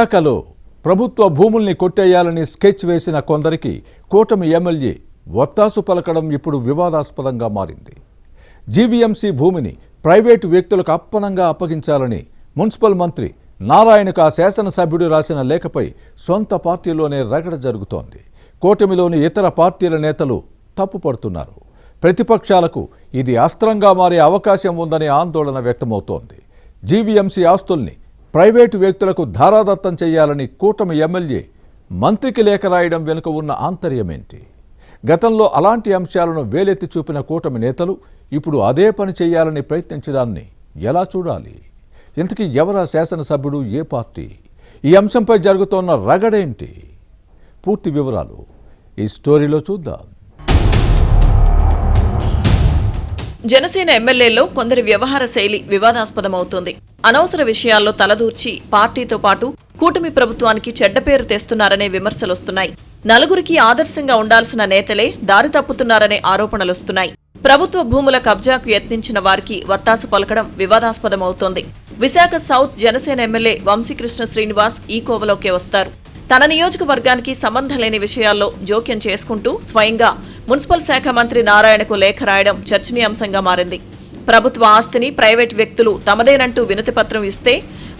విశాఖలో ప్రభుత్వ భూముల్ని కొట్టేయాలని స్కెచ్ వేసిన కొందరికి కూటమి ఎమ్మెల్యే వత్తాసు పలకడం ఇప్పుడు వివాదాస్పదంగా మారింది. జీవీఎంసీ భూమిని ప్రైవేటు వ్యక్తులకు అప్పనంగా అప్పగించాలని మున్సిపల్ మంత్రి నారాయణకు ఆ శాసనసభ్యుడు రాసిన లేఖపై సొంత పార్టీలోనే రగడ జరుగుతోంది. కూటమిలోని ఇతర పార్టీల నేతలు తప్పుపడుతున్నారు. ప్రతిపక్షాలకు ఇది అస్త్రంగా మారే అవకాశం ఉందనే ఆందోళన వ్యక్తమవుతోంది. జీవీఎంసీ ఆస్తుల్ని ప్రైవేటు వ్యక్తులకు ధారాదత్తం చేయాలని కూటమి ఎమ్మెల్యే మంత్రికి లేఖ రాయడం వెనుక ఉన్న ఆంతర్యమేంటి? గతంలో అలాంటి అంశాలను వేలెత్తి చూపిన కూటమి నేతలు ఇప్పుడు అదే పని చేయాలని ప్రయత్నించడాన్ని ఎలా చూడాలి? ఇంతకీ ఎవరా శాసనసభ్యుడు, ఏ పార్టీ? ఈ అంశంపై జరుగుతోన్న రగడేంటి? పూర్తి వివరాలు ఈ స్టోరీలో చూద్దాం. జనసేన ఎమ్మెల్యేల్లో కొందరి వ్యవహార శైలి వివాదాస్పదమవుతోంది. అనవసర విషయాల్లో తలదూర్చి పార్టీతో పాటు కూటమి ప్రభుత్వానికి చెడ్డ పేరు తెస్తున్నారనే విమర్శలొస్తున్నాయి. నలుగురికి ఆదర్శంగా ఉండాల్సిన నేతలే దారి తప్పుతున్నారనే ఆరోపణలొస్తున్నాయి. ప్రభుత్వ భూముల కబ్జాకు యత్నించిన వారికి వత్తాసు పలకడం వివాదాస్పదమవుతోంది. విశాఖ సౌత్ జనసేన ఎమ్మెల్యే వంశీకృష్ణ శ్రీనివాస్ ఈ కోవలోకే వస్తారు. తన నియోజకవర్గానికి సంబంధం లేని విషయాల్లో జోక్యం చేసుకుంటూ స్వయంగా మున్సిపల్ శాఖ మంత్రి నారాయణకు లేఖ రాయడం చర్చనీయాంశంగా మారింది. ప్రభుత్వ ఆస్తిని ప్రైవేటు వ్యక్తులు తమదేనంటూ వినతిపత్రం ఇస్తే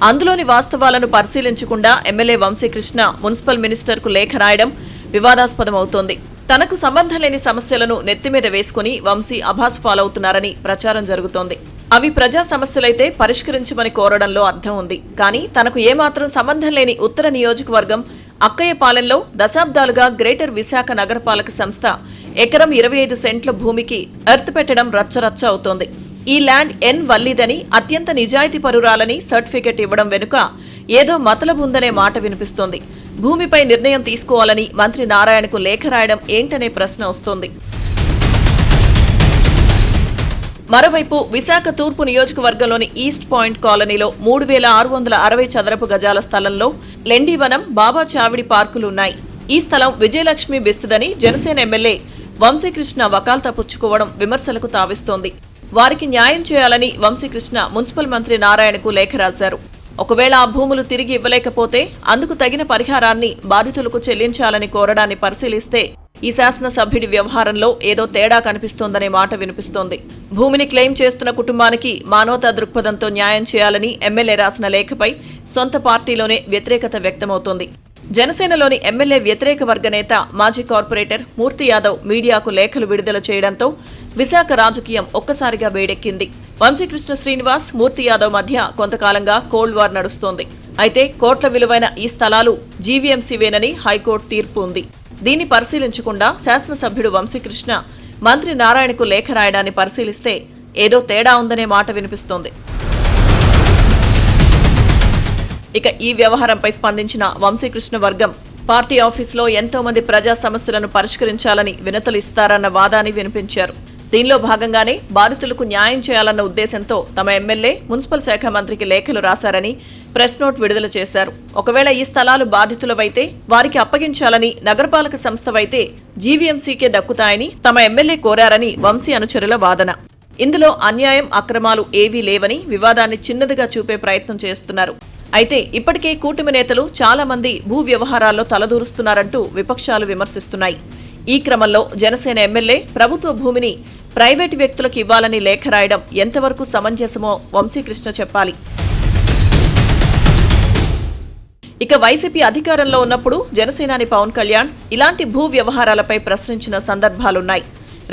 అందులోని వాస్తవాలను పరిశీలించకుండా ఎమ్మెల్యే వంశీకృష్ణ మున్సిపల్ మినిస్టర్కు లేఖ రాయడం వివాదాస్పదమవుతోంది. తనకు సంబంధం లేని సమస్యలను నెత్తిమీద వేసుకుని వంశీ అభాసు పాలవుతున్నారని ప్రచారం జరుగుతోంది. అవి ప్రజా సమస్యలైతే పరిష్కరించమని కోరడంలో అర్థం ఉంది. కానీ తనకు ఏమాత్రం సంబంధం లేని ఉత్తర నియోజకవర్గం అక్కయ్యపాలెంలో దశాబ్దాలుగా గ్రేటర్ విశాఖ నగరపాలక సంస్థ ఎకరం 25 సెంట్ల భూమికి ఎర్త్ పెట్టడం రచ్చరచ్చ అవుతోంది. ఈ ల్యాండ్ ఎన్ వల్లిదని, అత్యంత నిజాయితీ పరురాలని సర్టిఫికెట్ ఇవ్వడం వెనుక ఏదో మతలబుందనే మాట వినిపిస్తోంది. భూమిపై నిర్ణయం తీసుకోవాలని మంత్రి నారాయణకు లేఖ రాయడం ఏంటనే ప్రశ్న వస్తోంది. మరోవైపు విశాఖ తూర్పు నియోజకవర్గంలోని ఈస్ట్ పాయింట్ కాలనీలో 3660 చదరపు గజాల స్థలంలో లెండివనం, బాబా చావిడి పార్కులున్నాయి. ఈ స్థలం విజయలక్ష్మి బెస్తుదని జనసేన ఎమ్మెల్యే వంశీకృష్ణ వకాల్తా పుచ్చుకోవడం విమర్శలకు తావిస్తోంది. వారికి న్యాయం చేయాలని వంశీకృష్ణ మున్సిపల్ మంత్రి నారాయణకు లేఖ రాశారు. ఒకవేళ ఆ భూములు తిరిగి ఇవ్వలేకపోతే అందుకు తగిన పరిహారాన్ని బాధితులకు చెల్లించాలని కోరడాన్ని పరిశీలిస్తే ఈ శాసనసభ్యుడి వ్యవహారంలో ఏదో తేడా కనిపిస్తోందనే మాట వినిపిస్తోంది. భూమిని క్లెయిమ్ చేస్తున్న కుటుంబానికి మానవతా దృక్పథంతో న్యాయం చేయాలని ఎమ్మెల్యే రాసిన లేఖపై సొంత పార్టీలోనే వ్యతిరేకత వ్యక్తమవుతోంది. జనసేనలోని ఎమ్మెల్యే వ్యతిరేక వర్గ నేత మాజీ కార్పొరేటర్ మూర్తి యాదవ్ మీడియాకు లేఖలు విడుదల చేయడంతో విశాఖ రాజకీయం ఒక్కసారిగా వేడెక్కింది. వంశీకృష్ణ శ్రీనివాస్, మూర్తి యాదవ్ మధ్య కొంతకాలంగా కోల్డ్ వార్ నడుస్తోంది. అయితే కోట్ల విలువైన ఈ స్థలాలు జీవీఎంసీవేనని హైకోర్టు తీర్పు ఉంది. దీన్ని పరిశీలించకుండా శాసనసభ్యుడు వంశీకృష్ణ మంత్రి నారాయణకు లేఖ రాయడాన్ని పరిశీలిస్తే ఏదో తేడా ఉందనే మాట వినిపిస్తోంది. ఇక ఈ వ్యవహారంపై స్పందించిన వంశీకృష్ణ వర్గం పార్టీ ఆఫీసులో ఎంతో మంది ప్రజా సమస్యలను పరిష్కరించాలని వినతులు ఇస్తారన్న వాదాన్ని వినిపించారు. దీనిలో భాగంగానే బాధితులకు న్యాయం చేయాలన్న ఉద్దేశంతో తమ ఎమ్మెల్యే మున్సిపల్ శాఖ మంత్రికి లేఖలు రాశారని ప్రెస్ నోట్ విడుదల చేశారు. ఒకవేళ ఈ స్థలాలు బాధితులవైతే వారికి అప్పగించాలని, నగరపాలక సంస్థవైతే జీవీఎంసీకే దక్కుతాయని తమ ఎమ్మెల్యే కోరారని వంశీ అనుచరుల వాదన. ఇందులో అన్యాయం, అక్రమాలు ఏవీ లేవని వివాదాన్ని చిన్నదిగా చూపే ప్రయత్నం చేస్తున్నారు. అయితే ఇప్పటికే కూటమి నేతలు చాలా మంది భూ వ్యవహారాల్లో తలదూరుస్తున్నారంటూ విపక్షాలు విమర్శిస్తున్నాయి. ఈ క్రమంలో జనసేన ఎమ్మెల్యే ప్రభుత్వ భూమిని ప్రైవేటు వ్యక్తులకు ఇవ్వాలని లేఖ రాయడం ఎంతవరకు సమంజసమో వంశీకృష్ణ చెప్పాలి. ఇక వైసీపీ అధికారంలో ఉన్నప్పుడు జనసేనాని పవన్ కళ్యాణ్ ఇలాంటి భూ వ్యవహారాలపై ప్రశ్నించిన సందర్భాలున్నాయి.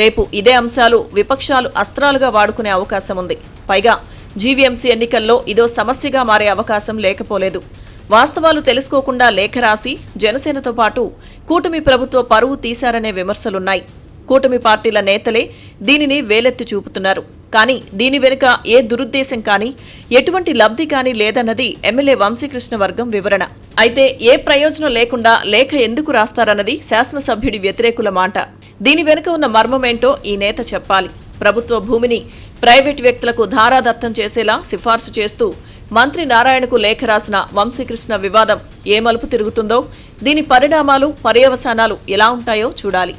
రేపు ఇదే అంశాలు విపక్షాలు అస్త్రాలుగా వాడుకునే అవకాశం ఉంది. పైగా జీవీఎంసీ ఎన్నికల్లో ఇదో సమస్యగా మారే అవకాశం లేకపోలేదు. వాస్తవాలు తెలుసుకోకుండా లేఖ రాసి జనసేనతో పాటు కూటమి ప్రభుత్వ పరువు తీశారనే విమర్శలున్నాయి. కూటమి పార్టీల నేతలే దీనిని వేలెత్తి చూపుతున్నారు. కానీ దీని వెనుక ఏ దురుద్దేశం కానీ, ఎటువంటి లబ్ధి కానీ లేదన్నది ఎమ్మెల్యే వంశీకృష్ణ వర్గం వివరణ. అయితే ఏ ప్రయోజనం లేకుండా లేఖ ఎందుకు రాస్తారన్నది శాసనసభ్యుడి వ్యతిరేకుల మాట. దీని వెనుక ఉన్న మర్మమేంటో ఈ నేత చెప్పాలి. ప్రభుత్వ భూమిని ప్రైవేటు వ్యక్తులకు ధారాదత్తం చేసేలా సిఫార్సు చేస్తూ మంత్రి నారాయణకు లేఖ రాసిన వంశీకృష్ణ వివాదం ఏ మలుపు తిరుగుతుందో, దీని పరిణామాలు, పర్యవసానాలు ఎలా ఉంటాయో చూడాలి.